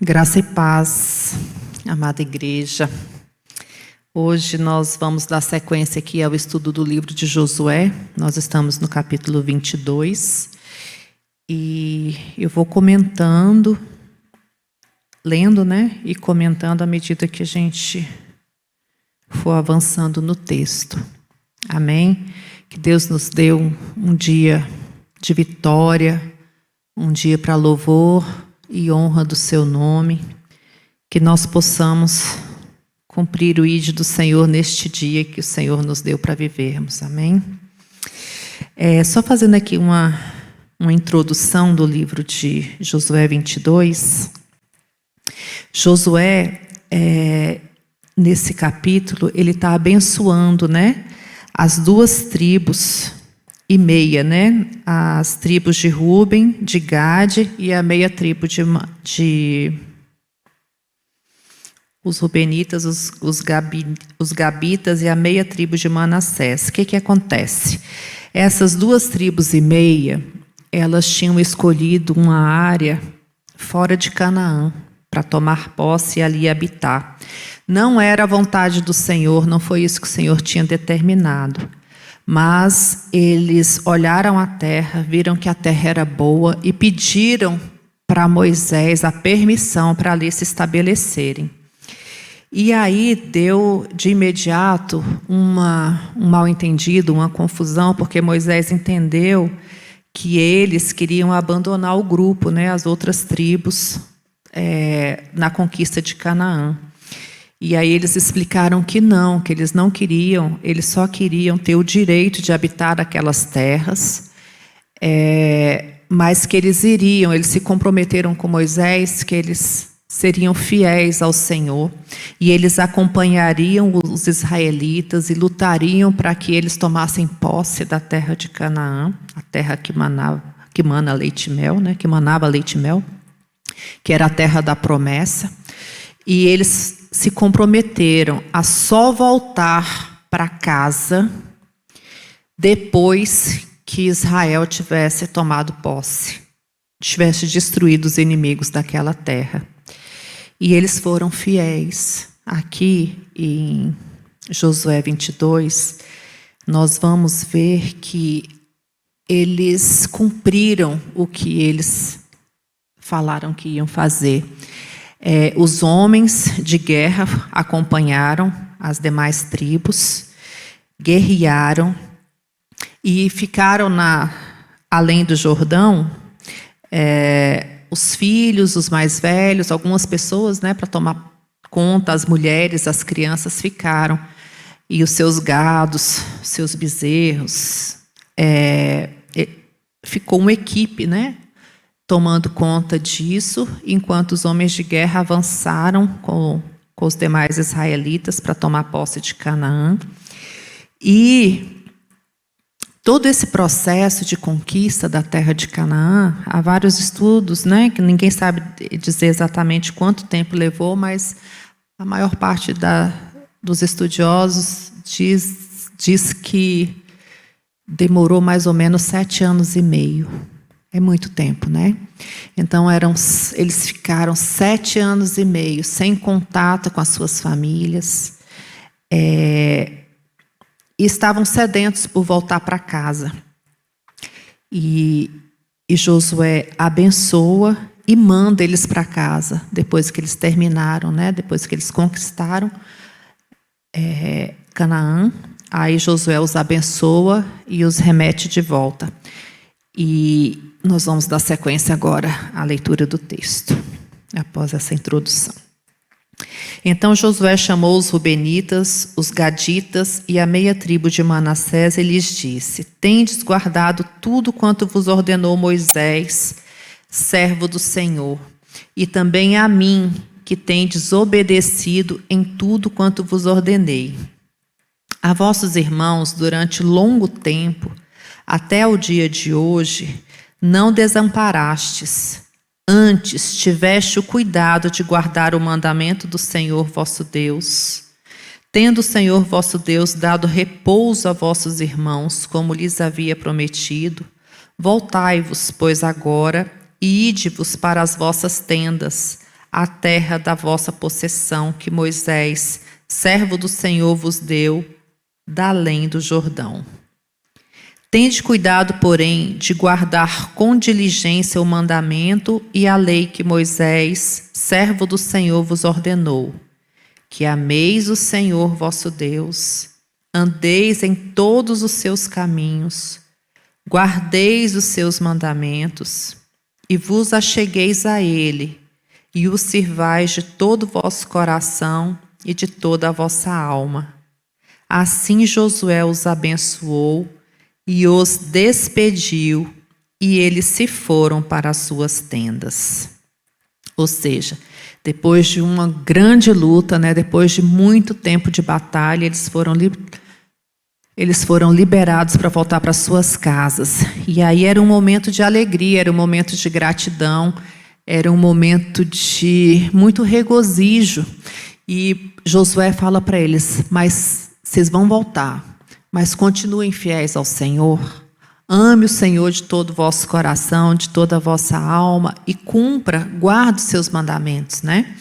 Graça e paz, amada igreja. Hoje nós vamos dar sequência aqui ao estudo do livro de Josué. Nós estamos no capítulo 22 e eu vou comentando, lendo, e comentando à medida que a gente for avançando no texto. Amém? Que Deus nos dê um dia de vitória, um dia para louvor e honra do seu nome, que nós possamos cumprir o ídolo do Senhor neste dia que o Senhor nos deu para vivermos, amém? Só fazendo aqui uma introdução do livro de Josué 22. Josué, nesse capítulo, ele está abençoando, as duas tribos e meia, as tribos de Ruben, de Gade e a meia tribo de os Rubenitas, os Gabitas e a meia tribo de Manassés. O que acontece? Essas duas tribos e meia, elas tinham escolhido uma área fora de Canaã para tomar posse e ali habitar. Não era a vontade do Senhor, não foi isso que o Senhor tinha determinado. Mas eles olharam a terra, viram que a terra era boa e pediram para Moisés a permissão para ali se estabelecerem. E aí deu de imediato um mal-entendido, uma confusão, porque Moisés entendeu que eles queriam abandonar o grupo, as outras tribos, na conquista de Canaã. E aí eles explicaram que não, que eles não queriam, eles só queriam ter o direito de habitar aquelas terras, mas que eles se comprometeram com Moisés, que eles seriam fiéis ao Senhor, e eles acompanhariam os israelitas e lutariam para que eles tomassem posse da terra de Canaã, a terra que mana leite e mel, que manava leite e mel, que era a terra da promessa, e eles se comprometeram a só voltar para casa depois que Israel tivesse tomado posse, tivesse destruído os inimigos daquela terra. E eles foram fiéis. Aqui em Josué 22, nós vamos ver que eles cumpriram o que eles falaram que iam fazer. Os homens de guerra acompanharam as demais tribos, guerrearam e ficaram além do Jordão, os filhos, os mais velhos, algumas pessoas, para tomar conta, as mulheres, as crianças ficaram, e os seus gados, seus bezerros, ficou uma equipe, tomando conta disso, enquanto os homens de guerra avançaram com os demais israelitas para tomar posse de Canaã. E todo esse processo de conquista da terra de Canaã, há vários estudos, que ninguém sabe dizer exatamente quanto tempo levou, mas a maior parte dos estudiosos diz que demorou mais ou menos 7 anos e meio. É muito tempo, Então, eles ficaram 7 anos e meio sem contato com as suas famílias, e estavam sedentos por voltar para casa. E Josué abençoa e manda eles para casa, depois que eles terminaram, depois que eles conquistaram Canaã. Aí Josué os abençoa e os remete de volta. E nós vamos dar sequência agora à leitura do texto, após essa introdução. Então Josué chamou os Rubenitas, os Gaditas e a meia tribo de Manassés e lhes disse: Tendes guardado tudo quanto vos ordenou Moisés, servo do Senhor, e também a mim, que tendes obedecido em tudo quanto vos ordenei. A vossos irmãos, durante longo tempo, até o dia de hoje, não desamparastes, antes tiveste o cuidado de guardar o mandamento do Senhor vosso Deus. Tendo o Senhor vosso Deus dado repouso a vossos irmãos, como lhes havia prometido, voltai-vos, pois agora, e ide-vos para as vossas tendas, a terra da vossa possessão, que Moisés, servo do Senhor, vos deu, da além do Jordão. Tende cuidado, porém, de guardar com diligência o mandamento e a lei que Moisés, servo do Senhor, vos ordenou, que ameis o Senhor vosso Deus, andeis em todos os seus caminhos, guardeis os seus mandamentos, e vos achegueis a ele, e o sirvais de todo o vosso coração e de toda a vossa alma. Assim Josué os abençoou e os despediu, e eles se foram para as suas tendas. Ou seja, depois de uma grande luta, né, depois de muito tempo de batalha, eles foram liberados para voltar para suas casas. E aí era um momento de alegria, era um momento de gratidão, era um momento de muito regozijo. E Josué fala para eles: mas vocês vão voltar, mas continuem fiéis ao Senhor. Ame o Senhor de todo o vosso coração, de toda a vossa alma, e cumpra, guarde os seus mandamentos, né?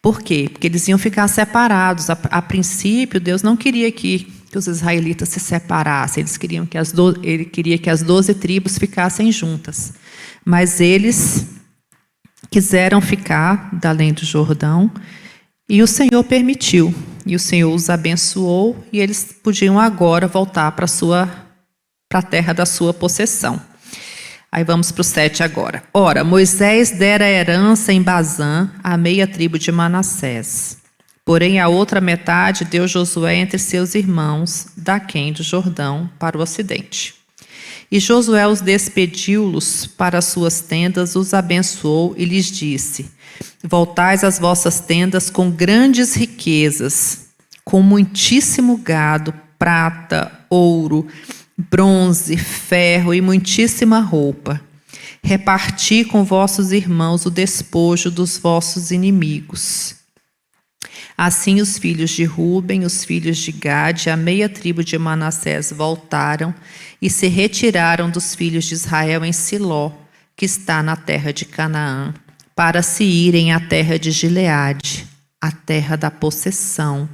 Por quê? Porque eles iam ficar separados. A princípio, Deus não queria que os israelitas se separassem. Ele queria que as 12 tribos ficassem juntas. Mas eles quiseram ficar da além do Jordão, e o Senhor permitiu. E o Senhor os abençoou, e eles podiam agora voltar para a terra da sua possessão. Aí vamos para o 7 agora. Ora, Moisés dera herança em Bazã à meia tribo de Manassés. Porém, a outra metade deu Josué entre seus irmãos, daquém do Jordão, para o ocidente. E Josué os despediu-los para as suas tendas, os abençoou e lhes disse: voltais às vossas tendas com grandes riquezas, com muitíssimo gado, prata, ouro, bronze, ferro e muitíssima roupa. Reparti com vossos irmãos o despojo dos vossos inimigos. Assim os filhos de Ruben, os filhos de Gade, a meia tribo de Manassés voltaram e se retiraram dos filhos de Israel em Siló, que está na terra de Canaã, para se irem à terra de Gileade, a terra da possessão,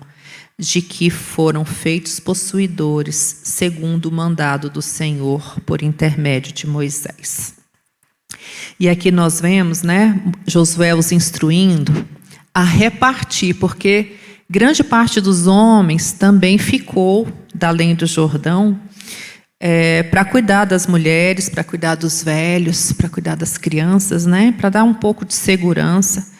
de que foram feitos possuidores, segundo o mandado do Senhor, por intermédio de Moisés. E aqui nós vemos, né, Josué os instruindo a repartir, porque grande parte dos homens também ficou da além do Jordão para cuidar das mulheres, para cuidar dos velhos, para cuidar das crianças, né, para dar um pouco de segurança.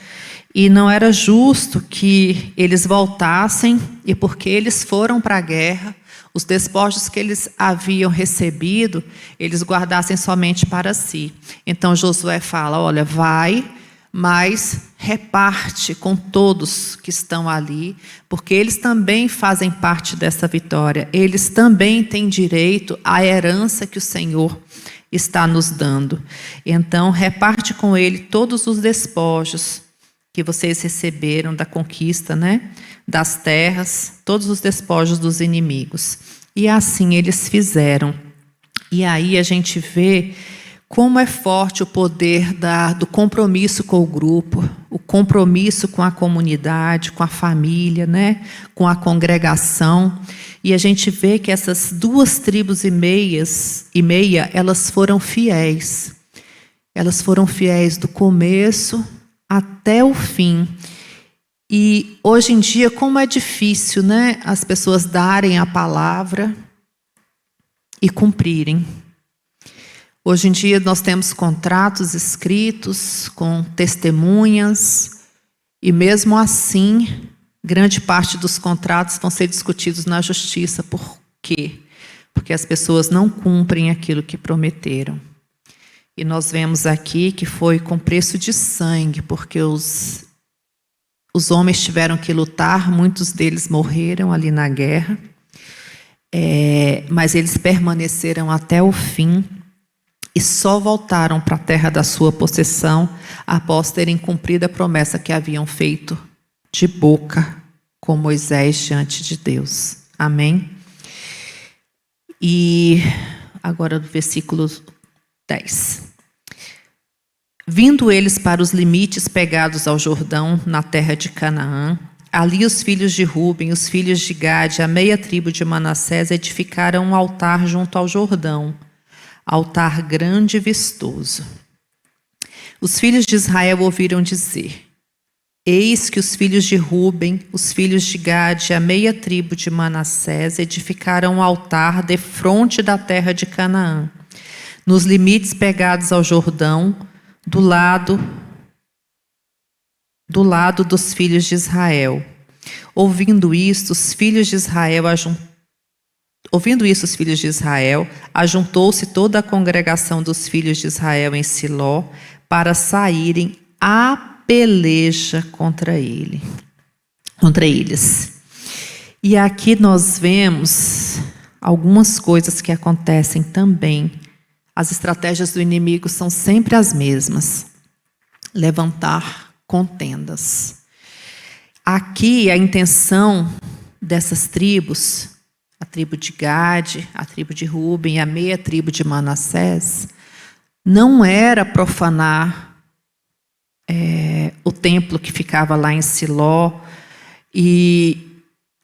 E não era justo que eles voltassem, e porque eles foram para a guerra, os despojos que eles haviam recebido, eles guardassem somente para si. Então Josué fala: olha, vai, mas reparte com todos que estão ali, porque eles também fazem parte dessa vitória. Eles também têm direito à herança que o Senhor está nos dando. Então reparte com ele todos os despojos que vocês receberam da conquista, né, das terras, todos os despojos dos inimigos. E assim eles fizeram. E aí a gente vê como é forte o poder do compromisso com o grupo, o compromisso com a comunidade, com a família, né, com a congregação. E a gente vê que essas 2 tribos e meia, elas foram fiéis. Elas foram fiéis do começo até o fim. E hoje em dia, como é difícil, né, as pessoas darem a palavra e cumprirem. Hoje em dia nós temos contratos escritos com testemunhas, e mesmo assim, grande parte dos contratos vão ser discutidos na justiça. Por quê? Porque as pessoas não cumprem aquilo que prometeram. E nós vemos aqui que foi com preço de sangue, porque os homens tiveram que lutar, muitos deles morreram ali na guerra, mas eles permaneceram até o fim e só voltaram para a terra da sua possessão após terem cumprido a promessa que haviam feito de boca com Moisés diante de Deus. Amém? E agora no versículo 10. Vindo eles para os limites pegados ao Jordão, na terra de Canaã, ali os filhos de Ruben, os filhos de Gade, a meia tribo de Manassés, edificaram um altar junto ao Jordão, altar grande e vistoso. Os filhos de Israel ouviram dizer: eis que os filhos de Ruben, os filhos de Gade, a meia tribo de Manassés, edificaram um altar defronte da terra de Canaã, nos limites pegados ao Jordão, do lado dos filhos de Israel. Ouvindo isso, os filhos de Israel ajuntou-se toda a congregação dos filhos de Israel em Siló para saírem a peleja contra eles. E aqui nós vemos algumas coisas que acontecem também. As estratégias do inimigo são sempre as mesmas: levantar contendas. Aqui a intenção dessas tribos, a tribo de Gade, a tribo de Ruben e a meia tribo de Manassés, não era profanar o templo que ficava lá em Siló, e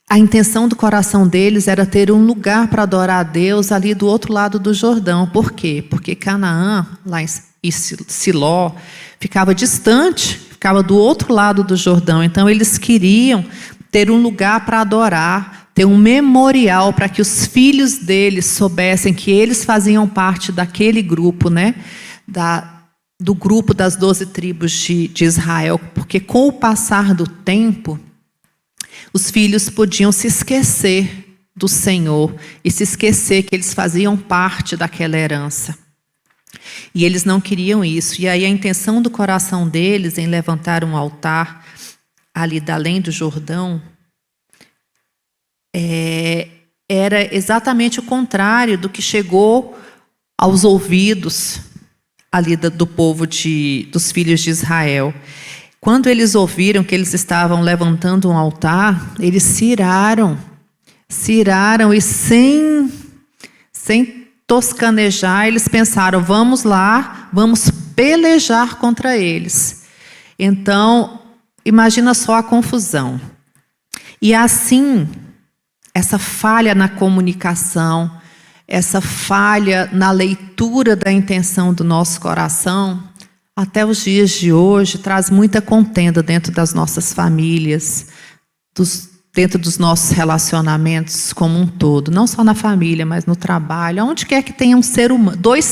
a intenção do coração deles era ter um lugar para adorar a Deus ali do outro lado do Jordão. Por quê? Porque Canaã, lá em Siló, ficava distante, ficava do outro lado do Jordão. Então eles queriam ter um lugar para adorar, ter um memorial para que os filhos deles soubessem que eles faziam parte daquele grupo, né? Do grupo das 12 tribos de Israel. Porque com o passar do tempo, os filhos podiam se esquecer do Senhor e se esquecer que eles faziam parte daquela herança. E eles não queriam isso. E aí a intenção do coração deles em levantar um altar ali da além do Jordão era exatamente o contrário do que chegou aos ouvidos ali do povo dos filhos de Israel. Quando eles ouviram que eles estavam levantando um altar, eles se iraram e sem toscanejar, eles pensaram: vamos lá, vamos pelejar contra eles. Então, imagina só a confusão. E assim, essa falha na comunicação, essa falha na leitura da intenção do nosso coração, até os dias de hoje, traz muita contenda dentro das nossas famílias, dentro dos nossos relacionamentos como um todo. Não só na família, mas no trabalho. Onde quer que tenha dois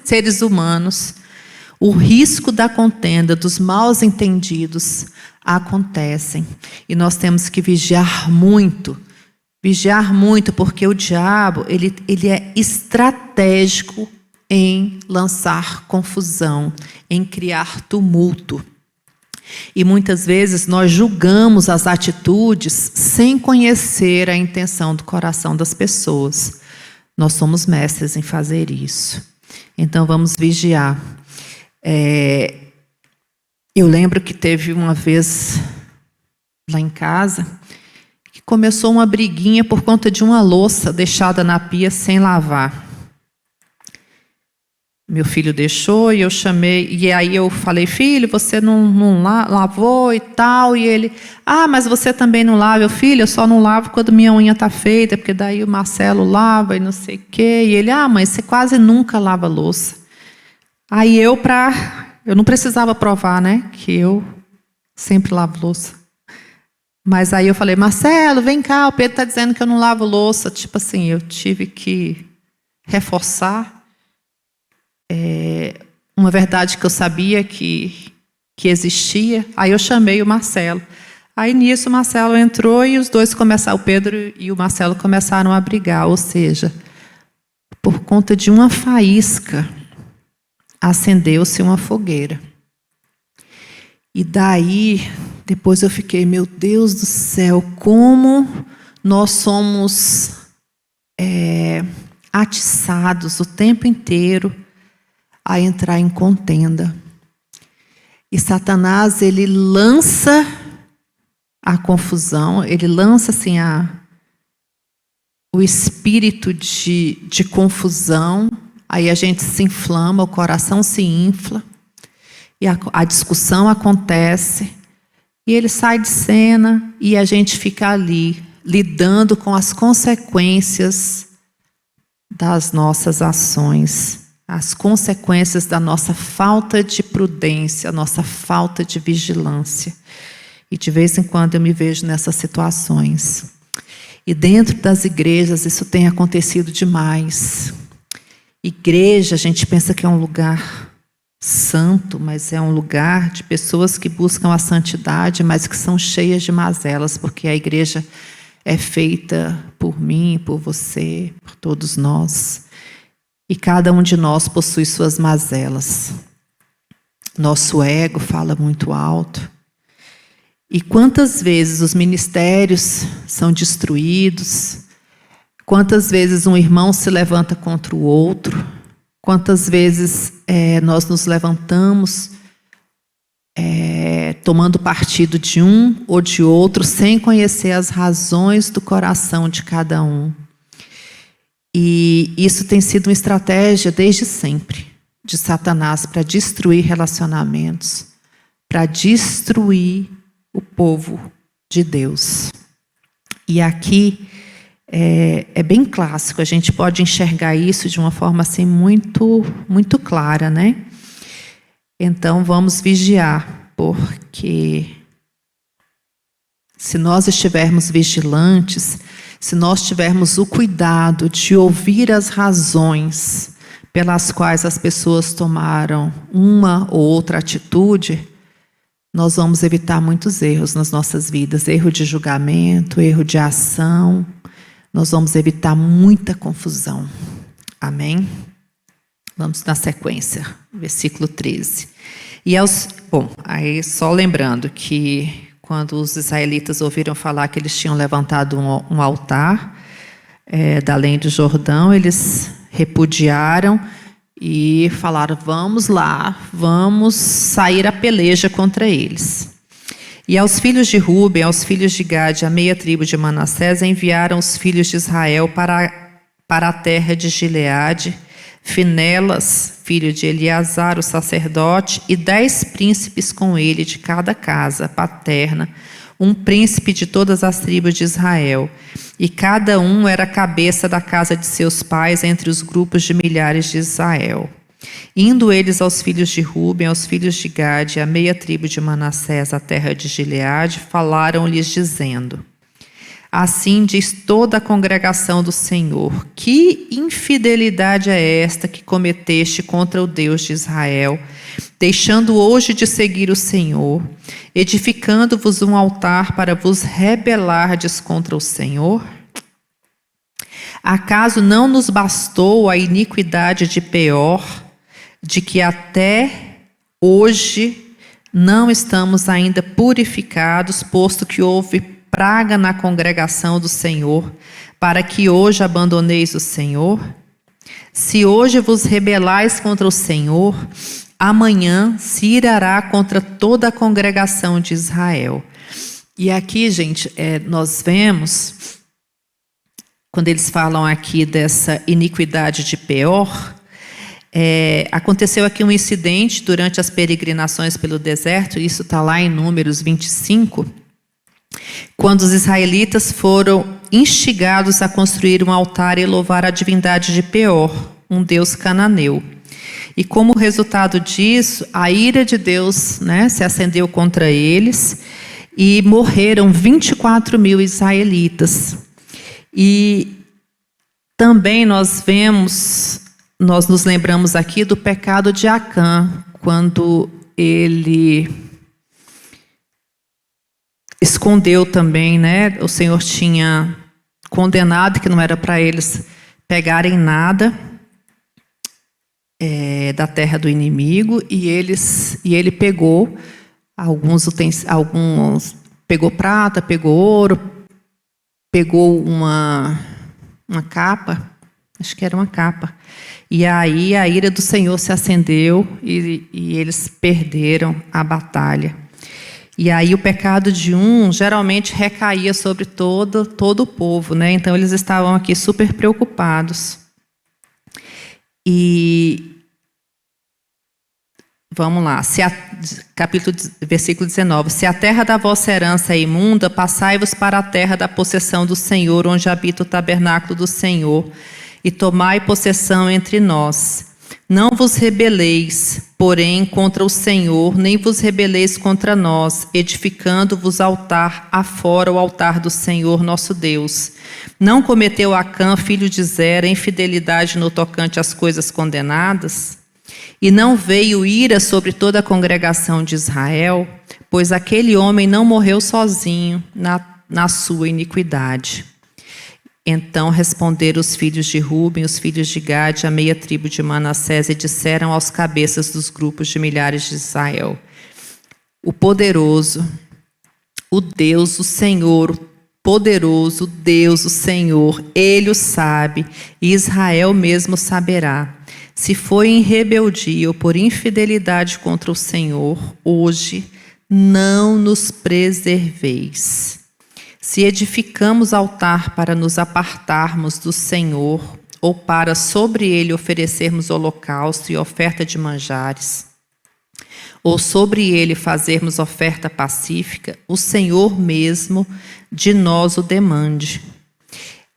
seres humanos, o risco da contenda, dos maus entendidos, acontecem. E nós temos que vigiar muito, porque o diabo ele é estratégico em lançar confusão, em criar tumulto. E muitas vezes nós julgamos as atitudes sem conhecer a intenção do coração das pessoas. Nós somos mestres em fazer isso. Então vamos vigiar. Eu lembro que teve uma vez lá em casa que começou uma briguinha por conta de uma louça deixada na pia sem lavar. Meu filho deixou e eu chamei, e aí eu falei: filho, você não lavou e tal, e ele: mas você também não lava. Filho, eu só não lavo quando minha unha está feita, porque daí o Marcelo lava e não sei o quê. E ele: mãe, você quase nunca lava louça. Aí eu não precisava provar, né, que eu sempre lavo louça. Mas aí eu falei: Marcelo, vem cá, o Pedro está dizendo que eu não lavo louça. Tipo assim, eu tive que reforçar uma verdade que eu sabia que existia. Aí eu chamei o Marcelo. Aí nisso o Marcelo entrou e os dois começaram, o Pedro e o Marcelo começaram a brigar. Ou seja, por conta de uma faísca, acendeu-se uma fogueira. E daí, depois eu fiquei: meu Deus do céu, como nós somos atiçados o tempo inteiro a entrar em contenda. E Satanás, ele lança a confusão, ele lança assim o espírito de confusão, aí a gente se inflama, o coração se infla, e a discussão acontece, e ele sai de cena e a gente fica ali, lidando com as consequências das nossas ações, as consequências da nossa falta de prudência, nossa falta de vigilância. E de vez em quando eu me vejo nessas situações. E dentro das igrejas isso tem acontecido demais. Igreja, a gente pensa que é um lugar santo, mas é um lugar de pessoas que buscam a santidade, mas que são cheias de mazelas, porque a igreja é feita por mim, por você, por todos nós. E cada um de nós possui suas mazelas. Nosso ego fala muito alto. E quantas vezes os ministérios são destruídos, quantas vezes um irmão se levanta contra o outro, quantas vezes nós nos levantamos tomando partido de um ou de outro, sem conhecer as razões do coração de cada um. E isso tem sido uma estratégia desde sempre de Satanás para destruir relacionamentos, para destruir o povo de Deus. E aqui é bem clássico, a gente pode enxergar isso de uma forma assim muito, muito clara, né? Então vamos vigiar, porque se nós estivermos vigilantes, se nós tivermos o cuidado de ouvir as razões pelas quais as pessoas tomaram uma ou outra atitude, nós vamos evitar muitos erros nas nossas vidas, erro de julgamento, erro de ação, nós vamos evitar muita confusão. Amém? Vamos na sequência, versículo 13. Aí só lembrando que quando os israelitas ouviram falar que eles tinham levantado um altar da além do Jordão, eles repudiaram e falaram, vamos lá, vamos sair a peleja contra eles. E aos filhos de Ruben, aos filhos de Gade, a meia tribo de Manassés, enviaram os filhos de Israel para a terra de Gileade, Finelas, filho de Eleazar, o sacerdote, e 10 príncipes com ele de cada casa paterna, um príncipe de todas as tribos de Israel, e cada um era a cabeça da casa de seus pais entre os grupos de milhares de Israel. Indo eles aos filhos de Ruben, aos filhos de Gade, a meia tribo de Manassés, a terra de Gileade, falaram-lhes dizendo, assim diz toda a congregação do Senhor, que infidelidade é esta que cometeste contra o Deus de Israel, deixando hoje de seguir o Senhor, edificando-vos um altar para vos rebelardes contra o Senhor? Acaso não nos bastou a iniquidade de Peor, de que até hoje não estamos ainda purificados, posto que houve praga na congregação do Senhor, para que hoje abandoneis o Senhor? Se hoje vos rebelais contra o Senhor, amanhã se irará contra toda a congregação de Israel. E aqui, gente, nós vemos, quando eles falam aqui dessa iniquidade de Peor, aconteceu aqui um incidente durante as peregrinações pelo deserto, isso está lá em Números 25, quando os israelitas foram instigados a construir um altar e louvar a divindade de Peor, um deus cananeu. E como resultado disso, a ira de Deus, se acendeu contra eles e morreram 24 mil israelitas. E também nós nos lembramos aqui do pecado de Acã, quando ele escondeu também, o Senhor tinha condenado que não era para eles pegarem nada da terra do inimigo, e ele pegou pegou prata, pegou ouro, pegou uma capa, acho que era uma capa, e aí a ira do Senhor se acendeu e eles perderam a batalha. E aí o pecado de um geralmente recaía sobre todo o povo, Então eles estavam aqui super preocupados. E Vamos lá, versículo 19. Se a terra da vossa herança é imunda, passai-vos para a terra da possessão do Senhor, onde habita o tabernáculo do Senhor, e tomai possessão entre nós. Não vos rebeleis, porém, contra o Senhor, nem vos rebeleis contra nós, edificando-vos altar afora o altar do Senhor nosso Deus. Não cometeu Acã, filho de Zera, infidelidade no tocante às coisas condenadas? E não veio ira sobre toda a congregação de Israel, pois aquele homem não morreu sozinho na sua iniquidade. Então responderam os filhos de Ruben, os filhos de Gade, a meia tribo de Manassés, e disseram aos cabeças dos grupos de milhares de Israel: o poderoso, o Deus, o Senhor, poderoso Deus, o Senhor, Ele o sabe, e Israel mesmo saberá. Se foi em rebeldia ou por infidelidade contra o Senhor, hoje não nos preserveis. Se edificamos altar para nos apartarmos do Senhor, ou para sobre ele oferecermos holocausto e oferta de manjares, ou sobre ele fazermos oferta pacífica, o Senhor mesmo de nós o demande.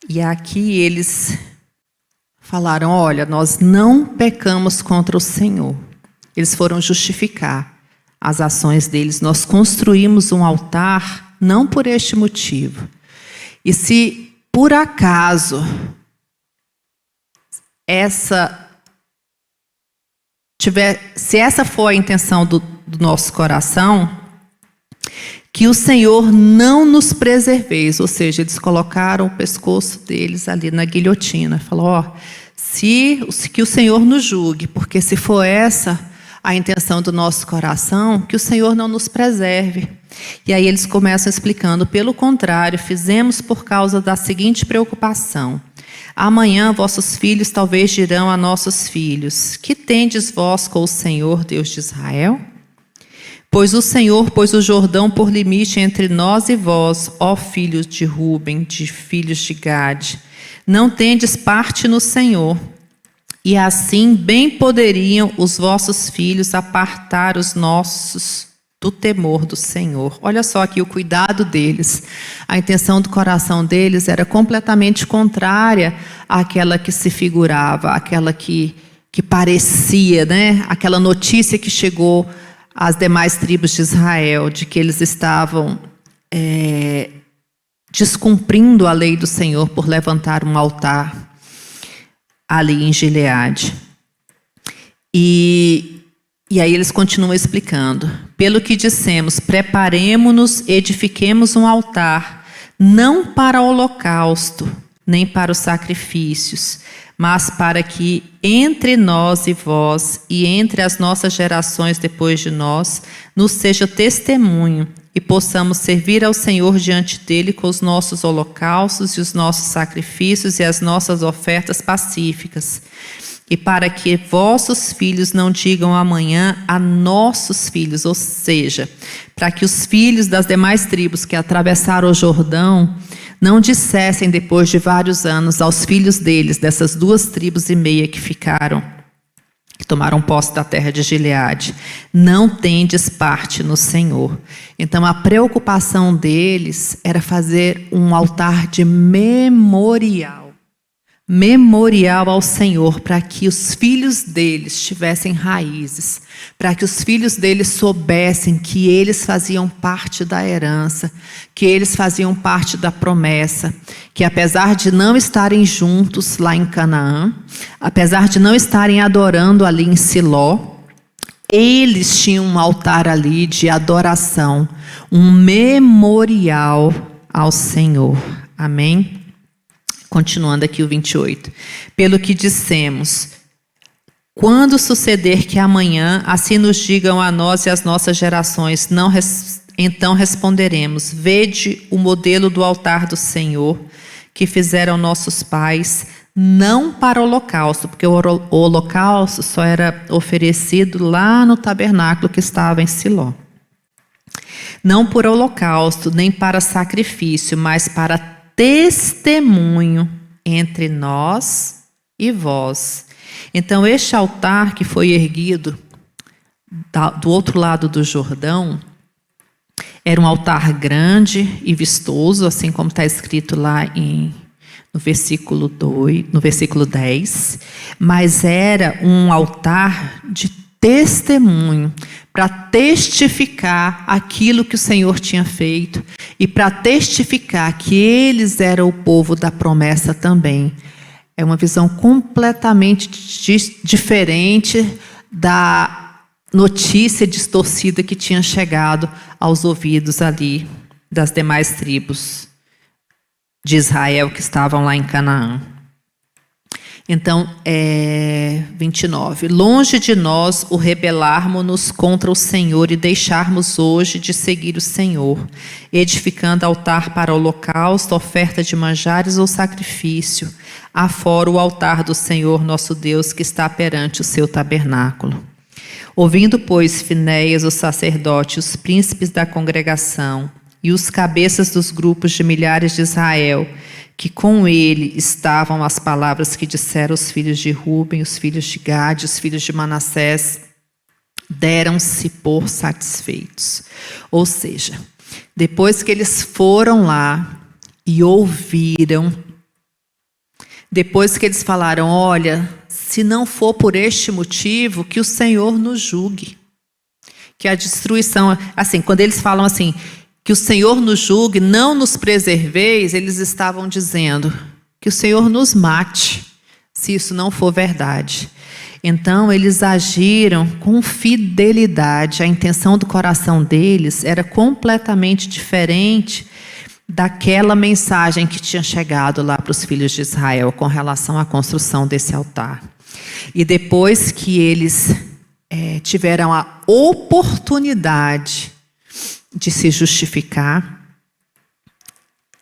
E aqui eles falaram: olha, nós não pecamos contra o Senhor. Eles foram justificar as ações deles. Nós construímos um altar não por este motivo. E se por acaso se essa for a intenção do nosso coração, que o Senhor não nos preserveis. Ou seja, eles colocaram o pescoço deles ali na guilhotina. Falou: ó, que o Senhor nos julgue, porque se for essa a intenção do nosso coração, que o Senhor não nos preserve. E aí eles começam explicando: pelo contrário, fizemos por causa da seguinte preocupação: amanhã vossos filhos talvez dirão a nossos filhos: que tendes vós com o Senhor, Deus de Israel? Pois o Senhor pôs o Jordão por limite entre nós e vós, ó filhos de Ruben, de filhos de Gade. Não tendes parte no Senhor. E assim bem poderiam os vossos filhos apartar os nossos do temor do Senhor. Olha só aqui o cuidado deles. A intenção do coração deles era completamente contrária àquela que se figurava, àquela que parecia, né? Aquela notícia que chegou às demais tribos de Israel, de que eles estavam descumprindo a lei do Senhor por levantar um altar ali em Gileade. E aí eles continuam explicando: pelo que dissemos, preparemo-nos, edifiquemos um altar, não para holocausto, nem para os sacrifícios, mas para que entre nós e vós, e entre as nossas gerações depois de nós, nos seja testemunho, e possamos servir ao Senhor diante dele com os nossos holocaustos e os nossos sacrifícios e as nossas ofertas pacíficas. E para que vossos filhos não digam amanhã a nossos filhos, ou seja, para que os filhos das demais tribos que atravessaram o Jordão não dissessem depois de vários anos aos filhos deles, dessas 2,5 tribos que ficaram, que tomaram posse da terra de Gileade: não tendes parte no Senhor. Então a preocupação deles era fazer um altar de memorial ao Senhor, para que os filhos deles tivessem raízes, para que os filhos deles soubessem que eles faziam parte da herança, que eles faziam parte da promessa, que apesar de não estarem juntos lá em Canaã, apesar de não estarem adorando ali em Siló, eles tinham um altar ali de adoração, um memorial ao Senhor. Amém? Continuando aqui o 28. Pelo que dissemos, quando suceder que amanhã assim nos digam a nós e às nossas gerações, então responderemos: vede o modelo do altar do Senhor, que fizeram nossos pais, não para holocausto, porque o holocausto só era oferecido lá no tabernáculo que estava em Siló. Não por holocausto, nem para sacrifício, mas para testemunho entre nós e vós. Então este altar que foi erguido do outro lado do Jordão, era um altar grande e vistoso, assim como está escrito lá no versículo 10, mas era um altar de testemunho, para testificar aquilo que o Senhor tinha feito e para testificar que eles eram o povo da promessa também. É uma visão completamente diferente da notícia distorcida que tinha chegado aos ouvidos ali das demais tribos de Israel que estavam lá em Canaã. Então, 29. Longe de nós o rebelarmos-nos contra o Senhor e deixarmos hoje de seguir o Senhor, edificando altar para holocausto, oferta de manjares ou sacrifício, afora o altar do Senhor nosso Deus que está perante o seu tabernáculo. Ouvindo, pois, Finéias, o sacerdote, os príncipes da congregação e os cabeças dos grupos de milhares de Israel, que com ele estavam as palavras que disseram os filhos de Ruben, os filhos de Gade, os filhos de Manassés, deram-se por satisfeitos. Ou seja, depois que eles foram lá e ouviram, depois que eles falaram, olha, se não for por este motivo, que o Senhor nos julgue. Que a destruição, assim, quando eles falam assim, que o Senhor nos julgue, não nos preserveis, eles estavam dizendo que o Senhor nos mate, se isso não for verdade. Então, eles agiram com fidelidade. A intenção do coração deles era completamente diferente daquela mensagem que tinha chegado lá para os filhos de Israel com relação à construção desse altar. E depois que eles tiveram a oportunidade de se justificar,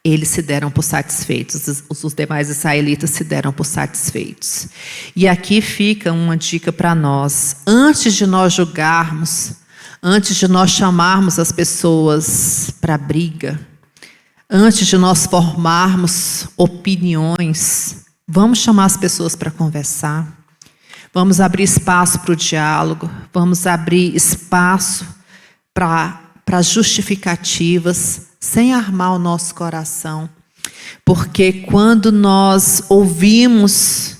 eles se deram por satisfeitos, os demais israelitas se deram por satisfeitos. E aqui fica uma dica para nós: antes de nós julgarmos, antes de nós chamarmos as pessoas para briga, antes de nós formarmos opiniões, vamos chamar as pessoas para conversar, vamos abrir espaço para o diálogo, vamos abrir espaço para justificativas, sem armar o nosso coração. Porque quando nós ouvimos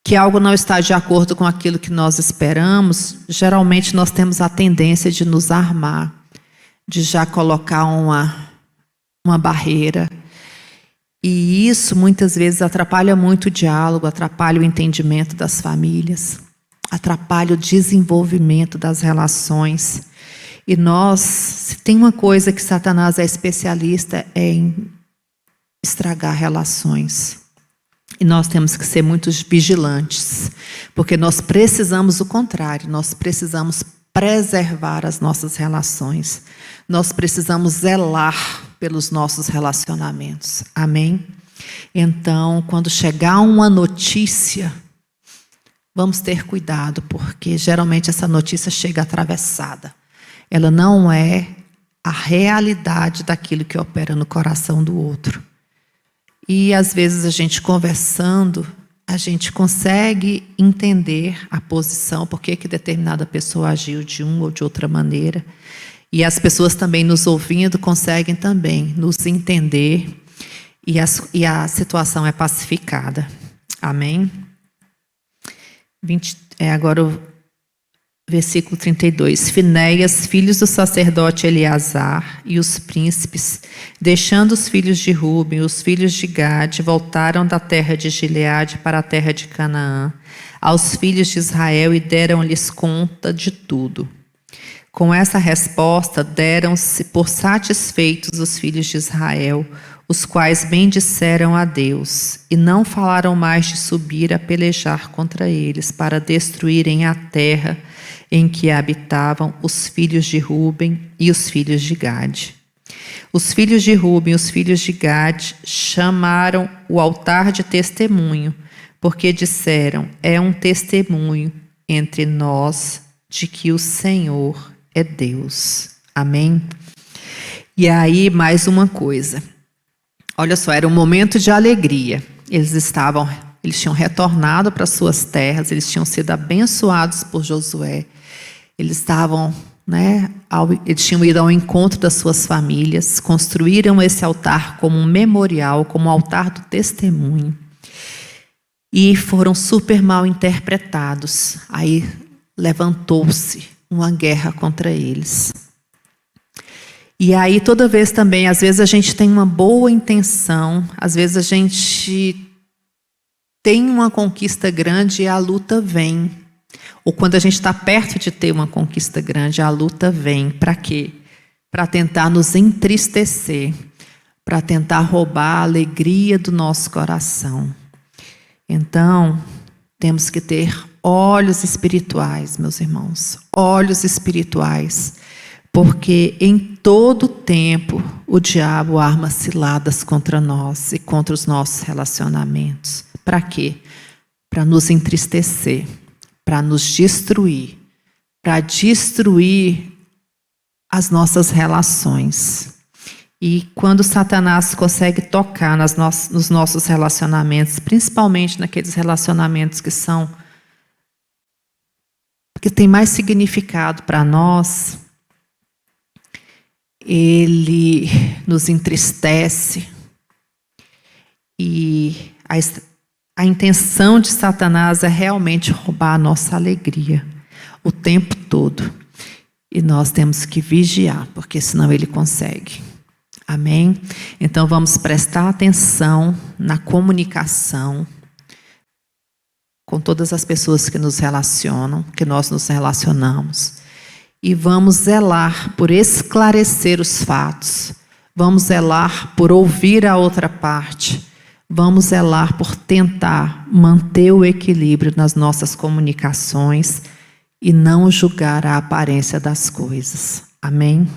que algo não está de acordo com aquilo que nós esperamos, geralmente nós temos a tendência de nos armar, de já colocar uma barreira. E isso muitas vezes atrapalha muito o diálogo, atrapalha o entendimento das famílias, atrapalha o desenvolvimento das relações. E nós, se tem uma coisa que Satanás é especialista, é em estragar relações. E nós temos que ser muito vigilantes, porque nós precisamos do contrário, nós precisamos preservar as nossas relações. Nós precisamos zelar pelos nossos relacionamentos. Amém? Então, quando chegar uma notícia, vamos ter cuidado, porque geralmente essa notícia chega atravessada. Ela não é a realidade daquilo que opera no coração do outro. E às vezes a gente conversando, a gente consegue entender a posição, por que determinada pessoa agiu de uma ou de outra maneira. E as pessoas também nos ouvindo conseguem também nos entender e a situação é pacificada. Amém? Agora o versículo 32. Finéias, filhos do sacerdote Eleazar e os príncipes, deixando os filhos de Ruben, os filhos de Gade, voltaram da terra de Gileade para a terra de Canaã, aos filhos de Israel, e deram-lhes conta de tudo. Com essa resposta, deram-se por satisfeitos os filhos de Israel, os quais bendisseram a Deus, e não falaram mais de subir a pelejar contra eles, para destruírem a terra em que habitavam os filhos de Ruben e os filhos de Gade. Os filhos de Ruben e os filhos de Gade chamaram o altar de testemunho, porque disseram, é um testemunho entre nós de que o Senhor é Deus. Amém? E aí, mais uma coisa. Olha só, era um momento de alegria. Eles estavam eles tinham retornado para suas terras, eles tinham sido abençoados por Josué, eles estavam, eles tinham ido ao encontro das suas famílias, construíram esse altar como um memorial, como um altar do testemunho, e foram super mal interpretados. Aí levantou-se uma guerra contra eles. E aí toda vez também, às vezes a gente tem uma boa intenção, às vezes a gente tem uma conquista grande e a luta vem. Ou quando a gente está perto de ter uma conquista grande, a luta vem. Para quê? Para tentar nos entristecer, para tentar roubar a alegria do nosso coração. Então, temos que ter olhos espirituais, meus irmãos, olhos espirituais, porque em todo tempo o diabo arma ciladas contra nós e contra os nossos relacionamentos. Para quê? Para nos entristecer, para nos destruir, para destruir as nossas relações. E quando Satanás consegue tocar nos nossos relacionamentos, principalmente naqueles relacionamentos que têm mais significado para nós, ele nos entristece. E a intenção de Satanás é realmente roubar a nossa alegria o tempo todo. E nós temos que vigiar, porque senão ele consegue. Amém? Então vamos prestar atenção na comunicação com todas as pessoas que nos relacionam, que nós nos relacionamos. E vamos zelar por esclarecer os fatos. Vamos zelar por ouvir a outra parte. Vamos zelar por tentar manter o equilíbrio nas nossas comunicações e não julgar a aparência das coisas. Amém?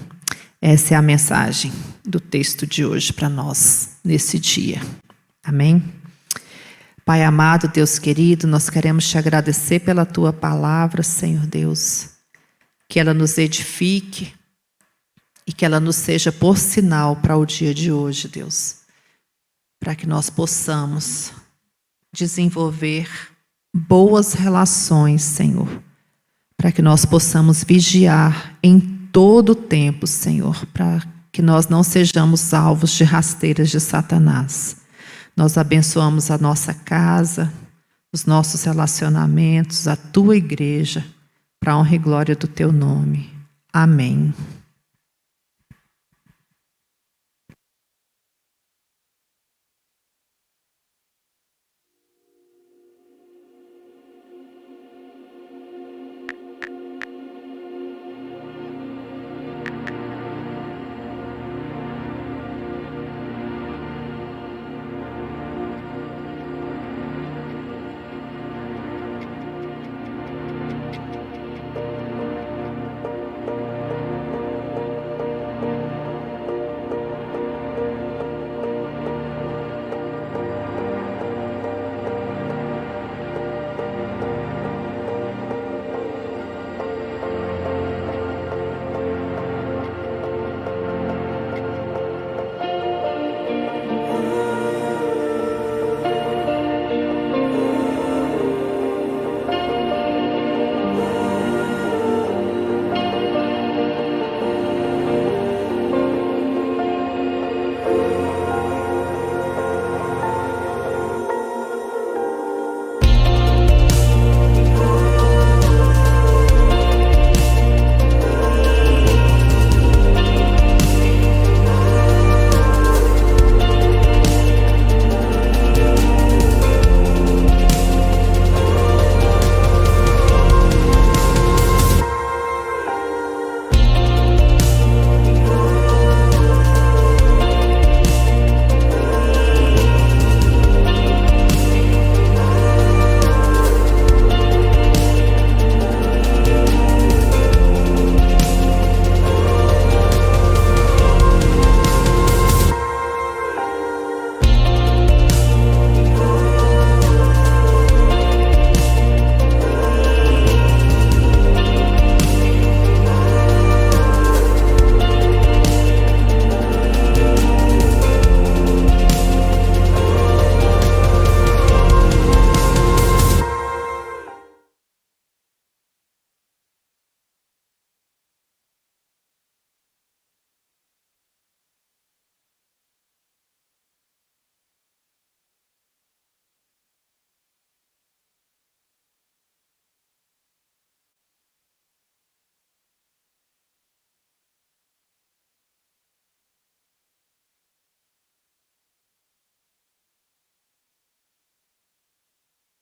Essa é a mensagem do texto de hoje para nós, nesse dia. Amém? Pai amado, Deus querido, nós queremos te agradecer pela tua palavra, Senhor Deus. Que ela nos edifique e que ela nos seja por sinal para o dia de hoje, Deus. Para que nós possamos desenvolver boas relações, Senhor. Para que nós possamos vigiar em todo o tempo, Senhor, para que nós não sejamos alvos de rasteiras de Satanás. Nós abençoamos a nossa casa, os nossos relacionamentos, a tua igreja, para a honra e glória do teu nome. Amém.